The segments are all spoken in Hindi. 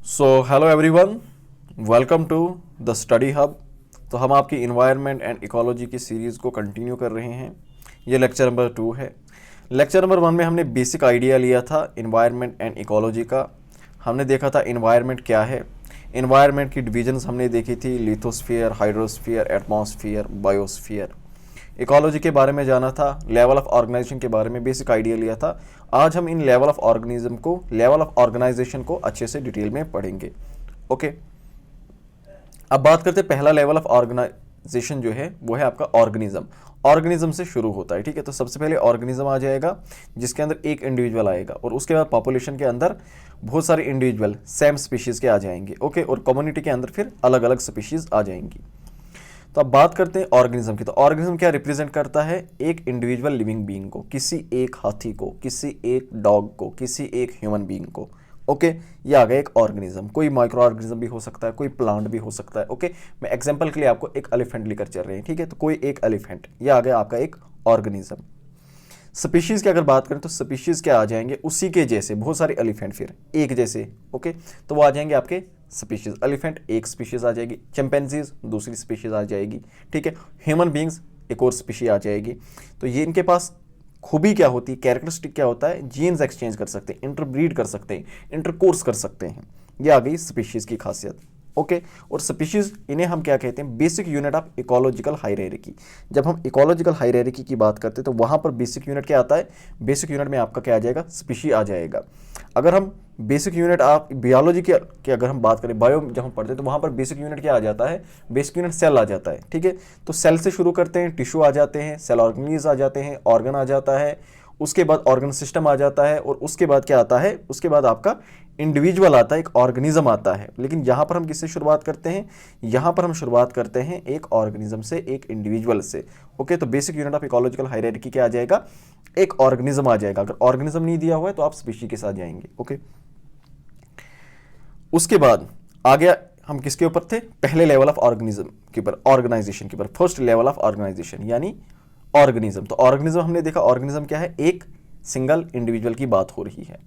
Hello everyone, welcome to the study hub. तो हम आपकी इन्वायरमेंट एंड इकोलॉजी की सीरीज़ को कंटिन्यू कर रहे हैं। ये लेक्चर नंबर 2 है। लेक्चर नंबर 1 में हमने बेसिक आइडिया लिया था इन्वायरमेंट एंड इकोलॉजी का। हमने देखा था इन्वायरमेंट क्या है, इन्वायरमेंट की डिविजन्स हमने देखी थी, lithosphere, hydrosphere, atmosphere, biosphere. Ecology के बारे में जाना था, लेवल ऑफ ऑर्गेनाइजेशन के बारे में बेसिक आइडिया लिया था। आज हम इन लेवल ऑफ ऑर्गेनिज्म को, लेवल ऑफ ऑर्गेनाइजेशन को अच्छे से डिटेल में पढ़ेंगे। ओके, अब बात करते हैं पहला लेवल ऑफ ऑर्गेनाइजेशन जो है वो है आपका ऑर्गेनिज्म। ऑर्गेनिज्म से शुरू होता है, ठीक है। तो सबसे पहले ऑर्गेनिज्म आ जाएगा जिसके अंदर एक इंडिविजुअल आएगा, और उसके बाद पॉपुलेशन के अंदर बहुत सारे इंडिविजुअल सेम स्पीशीज के आ जाएंगे। ओके, और कम्युनिटी के अंदर फिर अलग अलग स्पीशीज आ जाएंगी। तो अब बात करते हैं ऑर्गेनिज्म की। तो ऑर्गेनिज्म क्या रिप्रेजेंट करता है? एक इंडिविजुअल लिविंग बीइंग को, किसी एक हाथी को, किसी एक डॉग को, किसी एक ह्यूमन बीइंग को। ओके, ये आ गया एक ऑर्गेनिज्म। कोई माइक्रो ऑर्गेनिज्म भी हो सकता है, कोई प्लांट भी हो सकता है। ओके, मैं एग्जांपल के लिए आपको एक एलिफेंट लेकर चल रहे हैं, ठीक है। तो कोई एक एलिफेंट, ये आ गया आपका एक ऑर्गेनिज्म। स्पीशीज की अगर बात करें तो स्पीशीज क्या आ जाएंगे? उसी के जैसे बहुत सारे एलिफेंट, फिर एक जैसे। ओके, तो वो आ जाएंगे आपके स्पीशीज। एलिफेंट एक स्पीशीज आ जाएगी, चिंपैंजीज दूसरी स्पीशीज आ जाएगी, ठीक है। ह्यूमन बींग्स एक और स्पीशी आ जाएगी। तो ये इनके पास खूबी क्या होती है, कैरेक्टरिस्टिक क्या होता है? जीन्स एक्सचेंज कर सकते हैं, इंटरब्रीड कर सकते हैं, इंटरकोर्स कर सकते हैं। ये आ गई स्पीशीज की खासियत। ओके, और स्पीशीज इन्हें हम क्या कहते हैं? Basic unit of ecological hierarchy. जब हम इकोलॉजिकल हायरार्की की बात करते हैं तो वहां पर बेसिक यूनिट क्या आता है? बेसिक यूनिट में आपका क्या आ जाएगा? स्पीशी आ जाएगा। अगर हम बेसिक यूनिट आप बियोलॉजी की अगर हम बात करें, बायो जब हम पढ़ते हैं तो वहां पर बेसिक यूनिट क्या आ जाता है? बेसिक यूनिट सेल आ जाता है, ठीक है। तो सेल से शुरू करते हैं, टिश्यू आ जाते हैं, सेल ऑर्गेनीज आ जाते हैं, ऑर्गन आ जाता है, उसके बाद ऑर्गन सिस्टम आ जाता है, और उसके बाद क्या आता है? उसके बाद आपका इंडिविजुअल आता है, एक ऑर्गेनिज्म आता है। लेकिन यहां पर हम किससे शुरुआत करते हैं? यहां पर हम शुरुआत करते हैं एक ऑर्गेनिज्म से, एक इंडिविजुअल से। ओके, तो basic unit of ecological hierarchy क्या आ जाएगा? एक ऑर्गेनिज्म आ जाएगा। अगर ऑर्गेनिज्म नहीं दिया हुआ है तो आप स्पीशी के साथ जाएंगे। ओके, उसके बाद आ गया, हम किसके ऊपर थे? पहले लेवल ऑफ ऑर्गेनिज्म के ऊपर, ऑर्गेनाइजेशन के ऊपर। फर्स्ट लेवल ऑफ ऑर्गेनाइजेशन यानी ऑर्गेनिज्म। तो ऑर्गेनिज्म हमने देखा, ऑर्गेनिज्म क्या है? एक सिंगल इंडिविजुअल की बात हो रही है।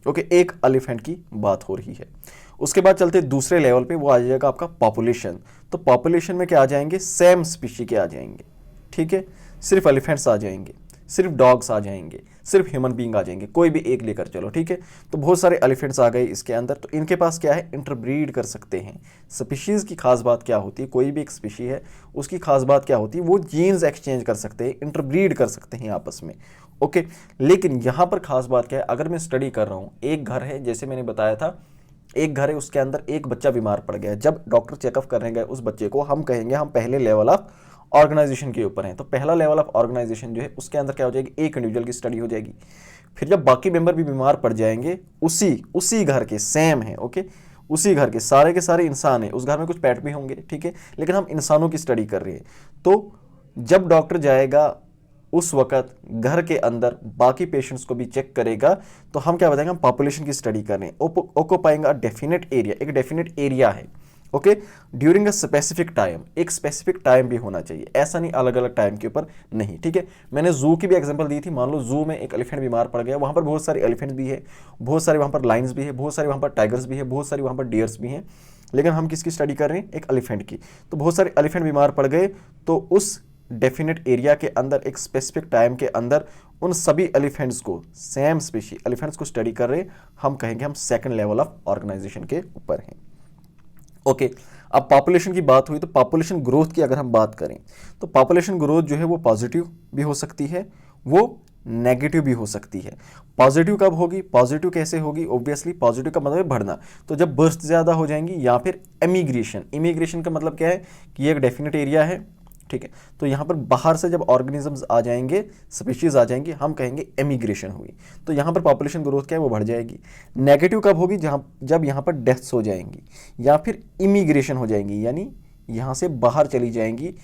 ओके, एक एलिफेंट की बात हो रही है। उसके बाद चलते दूसरे लेवल पे, वो आ जाएगा आपका पॉपुलेशन। तो पॉपुलेशन में क्या आ जाएंगे? सेम स्पीशी के आ जाएंगे, ठीक है। सिर्फ एलिफेंट्स आ जाएंगे, सिर्फ डॉग्स आ जाएंगे, सिर्फ ह्यूमन बींग आ जाएंगे, कोई भी एक लेकर चलो, ठीक है। तो बहुत सारे एलिफेंट्स आ गए इसके अंदर। तो इनके पास क्या है? इंटरब्रीड कर सकते हैं। स्पीशीज की खास बात क्या होती है? कोई भी एक स्पीशी है, उसकी खास बात क्या होती है? वो जीन्स एक्सचेंज कर सकते हैं, इंटरब्रीड कर सकते हैं आपस में। ओके, लेकिन यहां पर खास बात क्या है? अगर मैं स्टडी कर रहा हूं, एक घर है, जैसे मैंने बताया था, एक घर है, उसके अंदर एक बच्चा बीमार पड़ गया। जब डॉक्टर चेकअप करने गए उस बच्चे को, हम कहेंगे हम पहले लेवल ऑफ ऑर्गेनाइजेशन के ऊपर हैं। तो पहला लेवल ऑफ ऑर्गेनाइजेशन जो है उसके अंदर क्या हो जाएगी? एक इंडिविजुअल की स्टडी हो जाएगी। फिर जब बाकी मेंबर भी बीमार पड़ जाएंगे, उसी उसी घर के सेम है, ओके, उसी घर के सारे इंसान हैं, उस घर में कुछ पेट भी होंगे, ठीक है, लेकिन हम इंसानों की स्टडी कर रहे हैं। तो जब डॉक्टर जाएगा उस वक्त घर के अंदर बाकी पेशेंट्स को भी चेक करेगा, तो हम क्या बताएंगे? हम पॉपुलेशन की स्टडी कर रहे हैं। ऑक्यूपाइंग अ डेफिनेट एरिया, एक डेफिनेट एरिया है। Okay, during a specific time, एक स्पेसिफिक टाइम भी होना चाहिए, ऐसा नहीं अलग अलग टाइम के ऊपर नहीं, ठीक है। मैंने जू की भी एग्जांपल दी थी। मान लो जू में एक एलिफेंट बीमार पड़ गया, वहां पर बहुत सारे एलिफेंट्स भी है, बहुत सारे वहां पर लाइन्स भी है, बहुत सारे वहां पर टाइगर्स भी है, बहुत सारे वहां पर डियर्स भी हैं, लेकिन हम किसकी स्टडी कर रहे हैं? एक एलिफेंट की। तो बहुत सारे एलिफेंट बीमार पड़ गए, तो उस डेफिनेट एरिया के अंदर, एक स्पेसिफिक टाइम के अंदर, उन सभी एलिफेंट्स को, सेम स्पीशी एलिफेंट्स को स्टडी कर रहे हैं, हम कहेंगे हम सेकंड लेवल ऑफ ऑर्गेनाइजेशन के ऊपर हैं। ओके, अब पॉपुलेशन की बात हुई, तो पॉपुलेशन ग्रोथ की अगर हम बात करें तो पॉपुलेशन ग्रोथ जो है वो पॉजिटिव भी हो सकती है, वो नेगेटिव भी हो सकती है। पॉजिटिव कब होगी? पॉजिटिव कैसे होगी? ऑब्वियसली पॉजिटिव का मतलब है बढ़ना। तो जब बर्थ ज़्यादा हो जाएंगी, या फिर एमिग्रेशन। इमिग्रेशन का मतलब क्या है? कि ये एक डेफिनेट एरिया है, ठीक है, तो यहाँ पर बाहर से जब ऑर्गेनिजम्स आ जाएंगे, स्पीशीज आ जाएंगी, हम कहेंगे एमिग्रेशन हुई। तो यहाँ पर पॉपुलेशन ग्रोथ क्या है? वो बढ़ जाएगी। नेगेटिव कब होगी? जब यहाँ पर डेथ्स हो जाएंगी, या फिर इमिग्रेशन हो जाएंगी, यानी यहाँ से बाहर चली जाएंगी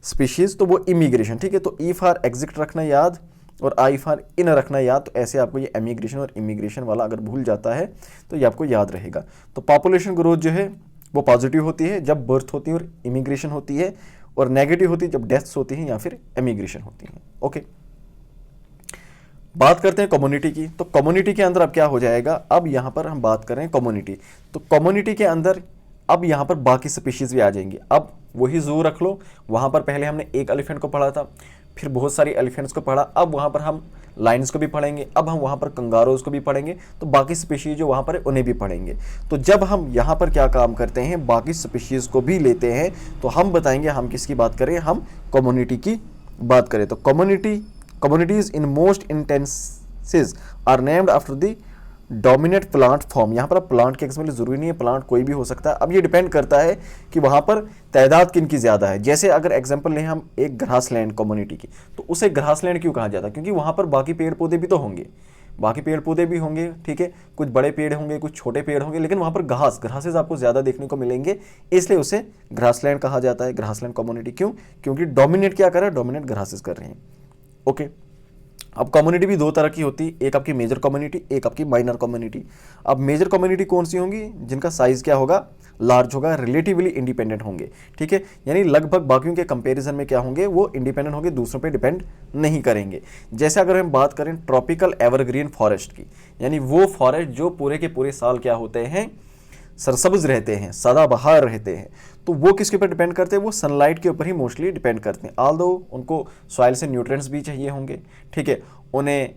स्पीशीज, तो वो इमिग्रेशन, ठीक है। तो ई फॉर एग्जिट रखना याद, और आई फॉर इन रखना याद। तो ऐसे आपको ये एमिग्रेशन और इमिग्रेशन वाला अगर भूल जाता है तो ये आपको याद रहेगा। तो पॉपुलेशन ग्रोथ जो है वो पॉजिटिव होती है जब बर्थ होती है और इमिग्रेशन होती है, और नेगेटिव होती है जब डेथ्स होती हैं या फिर एमिग्रेशन होती हैं। ओके, बात करते हैं कम्युनिटी की, तो कम्युनिटी के अंदर अब क्या हो जाएगा, अब यहाँ पर हम बात करें कम्युनिटी, तो कम्युनिटी के अंदर अब यहाँ पर बाकी स्पीशीज भी आ जाएंगी। अब वही जू रख लो, वहाँ पर पहले हमने एक एलिफेंट को पढ़ा था, फिर बहुत सारी एलिफेंट्स को पढ़ा, अब वहाँ पर हम लाइन्स को भी पढ़ेंगे, अब हम वहाँ पर कंगारोज को भी पढ़ेंगे, तो बाकी स्पीशीज जो वहाँ पर है उन्हें भी पढ़ेंगे। तो जब हम यहाँ पर क्या काम करते हैं, बाकी स्पीशीज को भी लेते हैं, तो हम बताएंगे हम किसकी बात करें, हम कम्युनिटी की बात करें। तो communities in most instances are named after the dominate plant form. यहाँ पर प्लांट के एग्जाम्पल जरूरी नहीं है, प्लांट कोई भी हो सकता है। अब ये डिपेंड करता है कि वहाँ पर तादाद किन की ज़्यादा है। जैसे अगर एग्जाम्पल लें हम एक ग्रासलैंड कम्युनिटी की, तो उसे ग्रासलैंड क्यों कहा जाता है, क्योंकि वहाँ पर बाकी पेड़ पौधे भी तो होंगे, बाकी पेड़ पौधे भी होंगे, ठीक है, कुछ बड़े पेड़ होंगे, कुछ छोटे पेड़ होंगे, लेकिन वहाँ पर घासेज आपको ज़्यादा देखने को मिलेंगे, इसलिए उसे ग्रासलैंड कहा जाता है, ग्रासलैंड कम्युनिटी। क्यों, क्योंकि डोमिनेट क्या कर रहा है, डोमिनेट ग्रासेज कर रहे हैं। ओके, अब कम्युनिटी भी दो तरह की होती है, एक आपकी मेजर कम्युनिटी, एक आपकी माइनर कम्युनिटी। अब मेजर कम्युनिटी कौन सी होंगी, जिनका साइज क्या होगा, लार्ज होगा, रिलेटिवली इंडिपेंडेंट होंगे, ठीक है, यानी लगभग बाकियों के कंपैरिजन में क्या होंगे, वो इंडिपेंडेंट होंगे, दूसरों पे डिपेंड नहीं करेंगे। जैसे अगर हम बात करें ट्रॉपिकल एवरग्रीन फॉरेस्ट की, यानी वो फॉरेस्ट जो पूरे के पूरे साल क्या होते हैं, सरसब्ज रहते हैं, सदाबहार रहते हैं, तो वो किसके ऊपर डिपेंड करते हैं, वो सनलाइट के ऊपर ही मोस्टली डिपेंड करते हैं। ऑल्दो उनको सॉइल से न्यूट्रिएंट्स भी चाहिए होंगे, ठीक है, उन्हें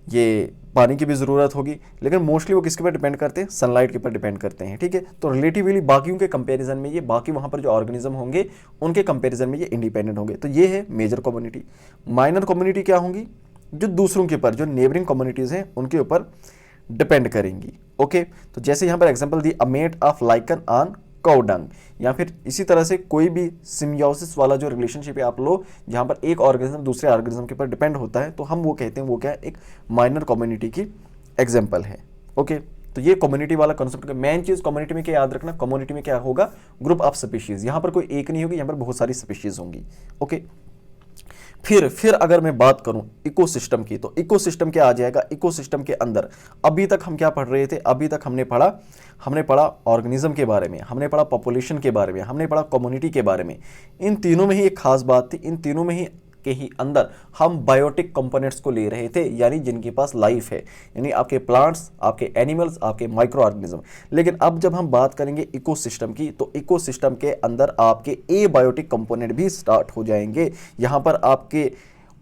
ये पानी की भी ज़रूरत होगी, लेकिन मोस्टली वो किसके ऊपर डिपेंड करते हैं, सनलाइट के ऊपर डिपेंड करते हैं, ठीक है। तो रिलेटिवली बाकियों के कंपैरिजन में ये, बाकी वहाँ पर जो ऑर्गेनिज्म होंगे उनके कंपैरिजन में ये इंडिपेंडेंट होंगे। तो ये है मेजर कम्युनिटी। माइनर कम्युनिटी क्या होंगी, जो दूसरों के ऊपर, जो नेबरिंग कम्युनिटीज़ हैं उनके ऊपर डिपेंड करेंगी। ओके, तो जैसे यहाँ पर एग्जांपल दी, a mat of lichen on cow dung, या फिर इसी तरह से कोई भी सिम्बियोसिस वाला जो रिलेशनशिप है आप लो, जहाँ पर एक ऑर्गेनिज्म दूसरे ऑर्गेनिज्म के ऊपर डिपेंड होता है, तो हम वो कहते हैं, वो क्या है, एक माइनर कम्युनिटी की एग्जाम्पल है। ओके, तो ये कम्युनिटी वाला कॉन्सेप्ट। मेन चीज कम्युनिटी में क्या याद रखना, कम्युनिटी में क्या होगा, ग्रुप ऑफ स्पीशीज। यहाँ पर कोई एक नहीं होगी, यहाँ पर बहुत सारी स्पीशीज होंगी। ओके, फिर अगर मैं बात करूं इकोसिस्टम की, तो इकोसिस्टम क्या आ जाएगा, इकोसिस्टम के अंदर अभी तक हम क्या पढ़ रहे थे, अभी तक हमने पढ़ा ऑर्गेनिज्म के बारे में, हमने पढ़ा पॉपुलेशन के बारे में, हमने पढ़ा कम्युनिटी के बारे में। इन तीनों में ही एक खास बात थी, इन तीनों में ही के ही अंदर हम बायोटिक कंपोनेंट्स को ले रहे थे, यानी जिनके पास लाइफ है, यानी आपके प्लांट्स, आपके एनिमल्स, आपके माइक्रो ऑर्गेनिज्म। लेकिन अब जब हम बात करेंगे इकोसिस्टम की, तो इकोसिस्टम के अंदर आपके एबायोटिक कंपोनेंट भी स्टार्ट हो जाएंगे। यहाँ पर आपके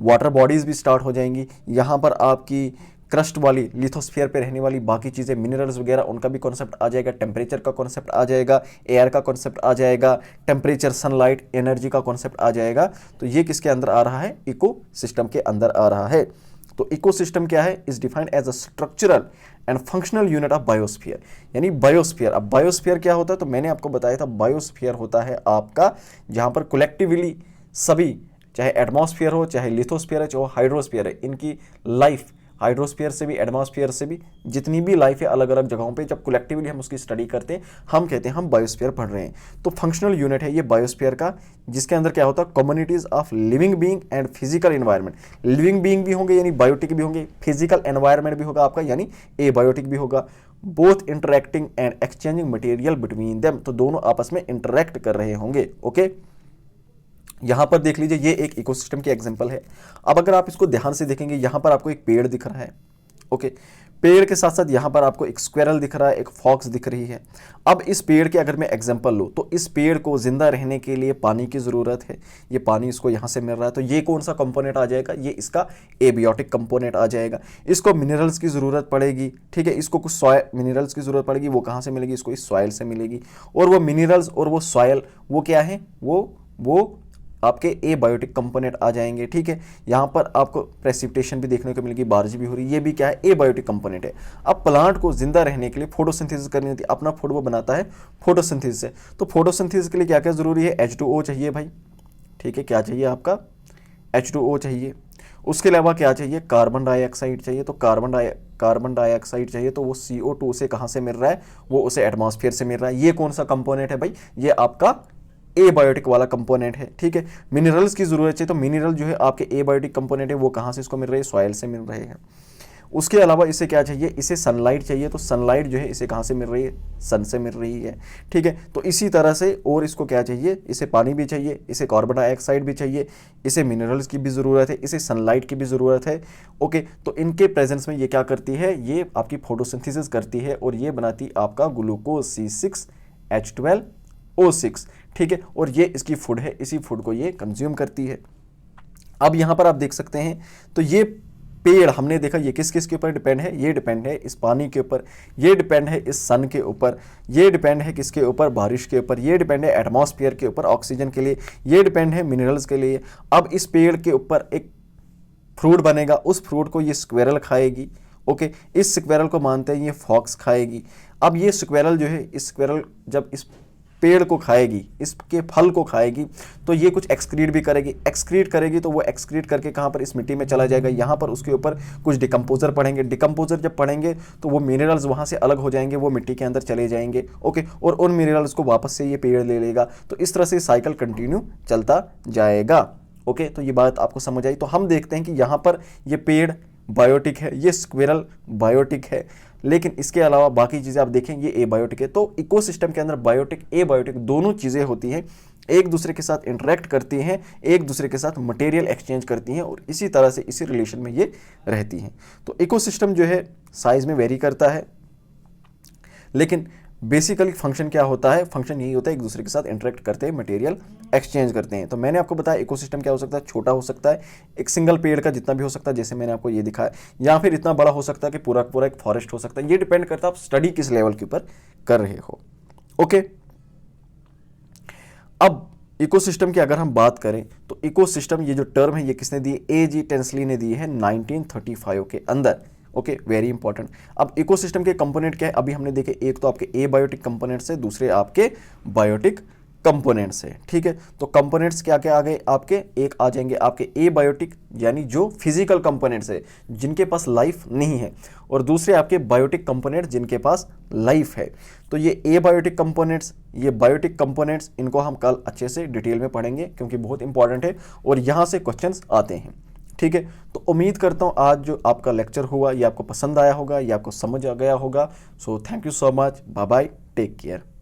वाटर बॉडीज भी स्टार्ट हो जाएंगी, यहाँ पर आपकी क्रस्ट वाली लिथोस्फीयर पे रहने वाली बाकी चीज़ें, मिनरल्स वगैरह, उनका भी कॉन्सेप्ट आ जाएगा, टेम्परेचर का कॉन्सेप्ट आ जाएगा, एयर का कॉन्सेप्ट आ जाएगा, टेम्परेचर, सनलाइट, एनर्जी का कॉन्सेप्ट आ जाएगा। तो ये किसके अंदर आ रहा है, इकोसिस्टम के अंदर आ रहा है। तो इकोसिस्टम क्या है, is defined as a structural and functional unit of biosphere, यानी बायोस्फीयर। अब बायोस्फीयर क्या होता है, तो मैंने आपको बताया था, बायोस्फीयर होता है आपका जहाँ पर कलेक्टिवली सभी, चाहे एटमॉस्फेयर हो, चाहे लिथोस्फीयर है, चाहे हाइड्रोस्फीयर है, इनकी लाइफ, हाइड्रोस्फीयर से भी, एटमॉस्फेयर से भी, जितनी भी लाइफ है अलग अलग जगहों पे, जब कलेक्टिवली हम उसकी स्टडी करते हैं, हम कहते हैं हम बायोस्फीयर पढ़ रहे हैं। तो फंक्शनल यूनिट है ये बायोस्फीयर का, जिसके अंदर क्या होता है, communities of living being and physical environment. Living being भी होंगे यानी बायोटिक भी होंगे, फिजिकल एनवायरनमेंट भी होगा आपका यानी एबायोटिक भी होगा, both interacting and exchanging material between them, तो दोनों आपस में इंटरैक्ट कर रहे होंगे। ओके, यहां पर देख लीजिए, ये एक इकोसिस्टम की एग्जांपल है। अब अगर आप इसको ध्यान से देखेंगे, यहां पर आपको एक पेड़ दिख रहा है, ओके, पेड़ के साथ साथ यहां पर आपको एक स्क्विरल दिख रहा है, एक फॉक्स दिख रही है। अब इस पेड़ के अगर मैं एग्जांपल लूं, तो इस पेड़ को जिंदा रहने के लिए पानी की जरूरत है, ये पानी इसको यहां से मिल रहा है, तो ये कौन सा कंपोनेंट आ जाएगा, ये इसका एबियोटिक कंपोनेंट आ जाएगा। इसको मिनरल्स की जरूरत पड़ेगी, ठीक है, इसको कुछ सॉइल मिनरल्स की जरूरत पड़ेगी, वो कहां से मिलेगी, इसको इस सॉइल से मिलेगी। और वो मिनरल्स और वो सॉइल, वो क्या है, वो आपके एबायोटिक कंपोनेंट आ जाएंगे, ठीक है। यहाँ पर आपको प्रेसिपिटेशन भी देखने को मिलेगी, बारिश भी हो रही है, ये भी क्या है, एबायोटिक कंपोनेंट है। अब प्लांट को जिंदा रहने के लिए फोटोसिंथेसिस करनी होती है, अपना फूड वो बनाता है फोटोसिंथेसिस से। तो फोटोसिंथेसिस के लिए क्या क्या जरूरी है, H2O चाहिए भाई, ठीक है, क्या चाहिए आपका, H2O चाहिए। उसके अलावा क्या चाहिए, कार्बन डाइऑक्साइड चाहिए। तो कार्बन डाइऑक्साइड चाहिए, तो वो CO2 से कहाँ से मिल रहा है, वो उसे एटमॉस्फेयर से मिल रहा है। ये कौन सा कंपोनेंट है भाई, ये आपका एबायोटिक वाला कंपोनेंट है, ठीक है। मिनरल्स की जरूरत है, तो मिनरल जो है आपके एबायोटिक कंपोनेंट है, वो कहाँ से इसको मिल रहे हैं, सॉइल से मिल रहे हैं। उसके अलावा इसे क्या चाहिए, इसे सनलाइट चाहिए, तो सनलाइट जो है इसे कहाँ से मिल रही है, सन से मिल रही है, ठीक है। तो इसी तरह से और इसको क्या चाहिए, इसे पानी भी चाहिए, इसे कार्बन डाइऑक्साइड भी चाहिए, इसे मिनरल्स की भी ज़रूरत है, इसे सनलाइट की भी ज़रूरत है। ओके, तो इनके प्रेजेंस में ये क्या करती है, ये आपकी फोटोसिंथेसिस करती है और ये बनाती आपका ग्लूकोज C6H12O6, ठीक है। और ये इसकी फूड है, इसी फूड को ये कंज्यूम करती है। अब यहाँ पर आप देख सकते हैं, तो ये पेड़ हमने देखा ये किस किस के ऊपर डिपेंड है, ये डिपेंड है इस पानी के ऊपर, ये डिपेंड है इस सन के ऊपर, ये डिपेंड है किसके ऊपर, बारिश के ऊपर, ये डिपेंड है एटमॉस्फेयर के ऊपर ऑक्सीजन के लिए, ये डिपेंड है मिनरल्स के लिए। अब इस पेड़ के ऊपर एक फ्रूट बनेगा, उस फ्रूट को ये स्क्वेरल खाएगी। ओके, इस स्क्वेरल को मानते हैं ये फॉक्स खाएगी। अब ये स्क्वेरल जो है, इस स्क्वेरल जब इस पेड़ को खाएगी, इसके फल को खाएगी, तो ये कुछ एक्सक्रीट भी करेगी, एक्सक्रीट करेगी तो वो एक्सक्रीट करके कहाँ पर, इस मिट्टी में चला जाएगा। यहाँ पर उसके ऊपर कुछ डिकम्पोजर पढ़ेंगे, डिकम्पोजर जब पढ़ेंगे तो वो मिनरल्स वहाँ से अलग हो जाएंगे, वो मिट्टी के अंदर चले जाएंगे। ओके, और उन मिनरल्स को वापस से ये पेड़ ले लेगा। तो इस तरह से साइकिल कंटिन्यू चलता जाएगा। ओके, तो ये बात आपको समझ आई। तो हम देखते हैं कि यहाँ पर ये पेड़ बायोटिक है, ये स्क्विरल बायोटिक है, लेकिन इसके अलावा बाकी चीज़ें आप देखें ये एबायोटिक है। तो इकोसिस्टम के अंदर बायोटिक एबायोटिक दोनों चीज़ें होती हैं, एक दूसरे के साथ इंटरेक्ट करती हैं, एक दूसरे के साथ मटेरियल एक्सचेंज करती हैं और इसी तरह से इसी रिलेशन में ये रहती हैं। तो इकोसिस्टम जो है साइज में वेरी करता है, लेकिन बेसिकली फंक्शन क्या होता है, फंक्शन यही होता है एक दूसरे के साथ इंटरेक्ट करते हैं, मटेरियल एक्सचेंज करते हैं। तो मैंने आपको बताया इकोसिस्टम क्या हो सकता है, छोटा हो सकता है, एक सिंगल पेड़ का जितना भी हो सकता है जैसे मैंने आपको ये दिखाया, या फिर इतना बड़ा हो सकता है कि पूरा पूरा एक फॉरेस्ट हो सकता है। ये डिपेंड करता है आप स्टडी किस लेवल के ऊपर कर रहे हो। ओके, अब इकोसिस्टम की अगर हम बात करें तो इकोसिस्टम ये जो टर्म है ये किसने दी, A.G. टेंसली ने दी है 1935 के अंदर। Okay, very important. अब इकोसिस्टम के कंपोनेंट क्या है, अभी हमने देखे, एक तो आपके एबायोटिक कंपोनेंट्स है, दूसरे आपके बायोटिक कंपोनेंट्स है, ठीक है। तो कंपोनेंट्स क्या क्या आ गए आपके, एक आ जाएंगे आपके एबायोटिक यानी जो फिजिकल कंपोनेंट्स है जिनके पास लाइफ नहीं है, और दूसरे आपके बायोटिक कंपोनेंट्स जिनके पास लाइफ है। तो ये एबायोटिक कंपोनेंट्स, ये बायोटिक कंपोनेंट्स, इनको हम कल अच्छे से डिटेल में पढ़ेंगे क्योंकि बहुत इंपॉर्टेंट है और यहाँ से क्वेश्चंस आते हैं, ठीक है। तो उम्मीद करता हूँ आज जो आपका लेक्चर हुआ ये आपको पसंद आया होगा, ये आपको समझ आ गया होगा। So thank you so much, bye bye, take care.